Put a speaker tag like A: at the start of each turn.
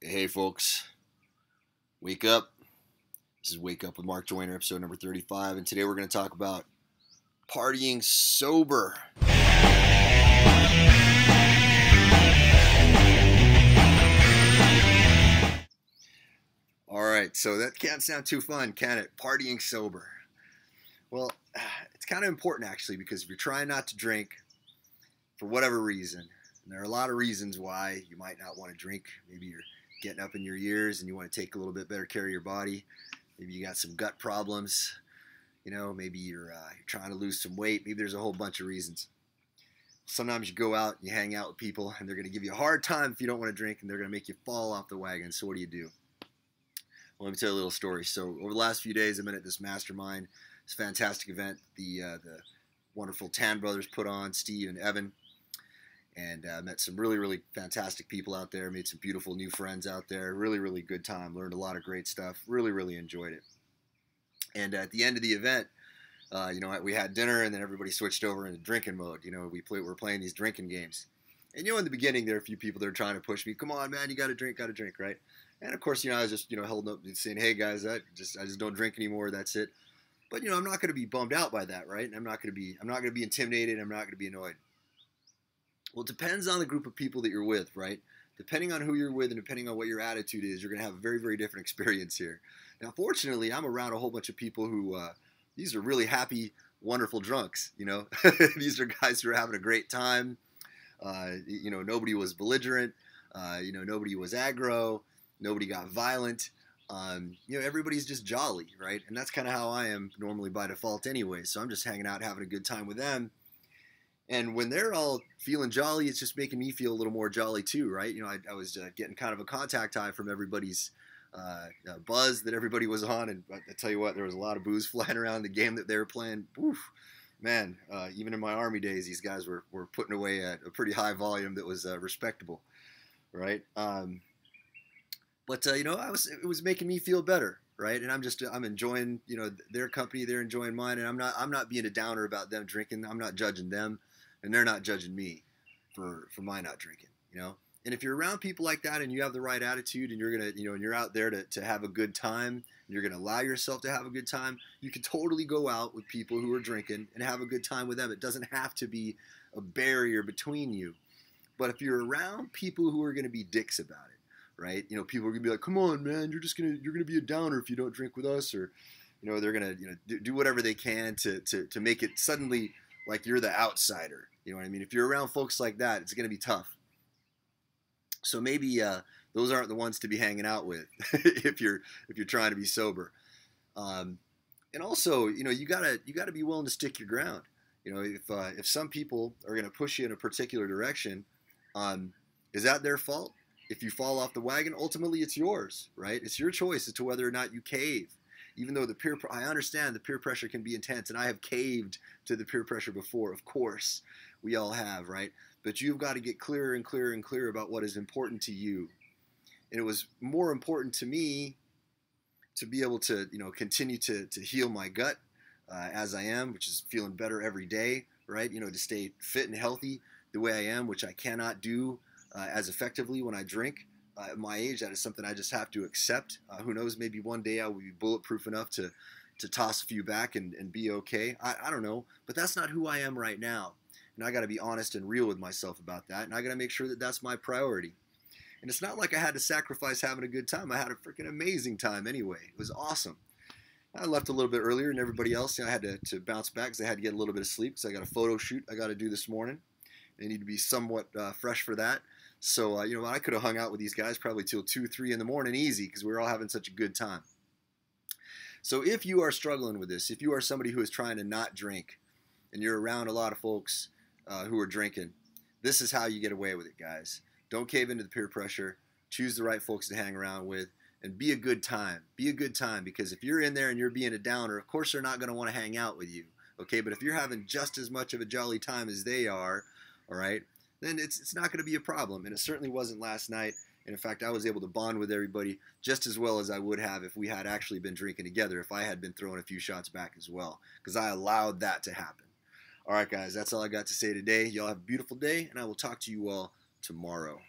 A: Hey folks, wake up. This is Wake Up with Mark Joyner, episode number 35, and today we're going to talk about partying sober. Alright, so that can't sound too fun, can it? Partying sober. Well, it's kind of important actually, because if you're trying not to drink for whatever reason, and there are a lot of reasons why you might not want to drink. Maybe you're getting up in your years and you want to take a little bit better care of your body. Maybe you got some gut problems. Maybe you're trying to lose some weight. Maybe there's a whole bunch of reasons. Sometimes you go out and you hang out with people and they're going to give you a hard time if you don't want to drink, and they're going to make you fall off the wagon. So what do? Well, let me tell you a little story. So over the last few days, I've been at this mastermind, this fantastic event the wonderful Tan brothers put on, Steve and Evan. And met some really, really fantastic people out there. Made some beautiful new friends out there. Really, really good time. Learned a lot of great stuff. Really, really enjoyed it. And at the end of the event, we had dinner, and then everybody switched over into drinking mode. We're playing these drinking games. And in the beginning, there are a few people that are trying to push me. Come on, man, you got to drink, right? And of course, I was just holding up and saying, hey guys, I just don't drink anymore. That's it. But I'm not going to be bummed out by that, right? I'm not going to be intimidated. I'm not going to be annoyed. Well, it depends on the group of people that you're with, right? Depending on who you're with and depending on what your attitude is, you're going to have a very, very different experience here. Now, fortunately, I'm around a whole bunch of people who, these are really happy, wonderful drunks, These are guys who are having a great time. Nobody was belligerent. Nobody was aggro. Nobody got violent. Everybody's just jolly, right? And that's kind of how I am normally by default anyway. So I'm just hanging out, having a good time with them. And when they're all feeling jolly, it's just making me feel a little more jolly too, right? I was getting kind of a contact high from everybody's buzz that everybody was on. And I tell you what, there was a lot of booze flying around the game that they were playing. Oof, man, even in my Army days, these guys were putting away at a pretty high volume that was respectable, right? It was making me feel better, right? And I'm enjoying, their company, they're enjoying mine, and I'm not being a downer about them drinking. I'm not judging them. And they're not judging me for my not drinking, And if you're around people like that and you have the right attitude and you're going to, and you're out there to have a good time, and you're going to allow yourself to have a good time, you can totally go out with people who are drinking and have a good time with them. It doesn't have to be a barrier between you. But if you're around people who are going to be dicks about it, right? People are going to be like, come on, man, you're going to be a downer if you don't drink with us, or, they're going to, do whatever they can to make it suddenly like you're the outsider. You know what I mean? If you're around folks like that, it's going to be tough. So maybe those aren't the ones to be hanging out with if you're trying to be sober. And also, you gotta be willing to stick your ground. If some people are going to push you in a particular direction, is that their fault? If you fall off the wagon, ultimately it's yours, right? It's your choice as to whether or not you cave. Even though I understand the peer pressure can be intense, and I have caved to the peer pressure before, of course. We all have, right? But you've got to get clearer and clearer and clearer about what is important to you. And it was more important to me to be able to, continue to heal my gut as I am, which is feeling better every day, right? To stay fit and healthy the way I am, which I cannot do as effectively when I drink. At my age, that is something I just have to accept. Who knows, maybe one day I will be bulletproof enough to toss a few back and be okay. I don't know, but that's not who I am right now. And I got to be honest and real with myself about that, and I got to make sure that that's my priority. And it's not like I had to sacrifice having a good time. I had a freaking amazing time anyway. It was awesome. I left a little bit earlier than everybody else. I had to bounce back because I had to get a little bit of sleep because I got a photo shoot I got to do this morning. I need to be somewhat fresh for that. So, I could have hung out with these guys probably till 2, 3 in the morning easy because we were all having such a good time. So if you are struggling with this, if you are somebody who is trying to not drink and you're around a lot of folks who are drinking, this is how you get away with it, guys. Don't cave into the peer pressure. Choose the right folks to hang around with and be a good time. Be a good time, because if you're in there and you're being a downer, of course they're not going to want to hang out with you. Okay, but if you're having just as much of a jolly time as they are, all right, then it's not going to be a problem. And it certainly wasn't last night. And in fact, I was able to bond with everybody just as well as I would have if we had actually been drinking together, if I had been throwing a few shots back as well, because I allowed that to happen. All right, guys, that's all I got to say today. Y'all have a beautiful day, and I will talk to you all tomorrow.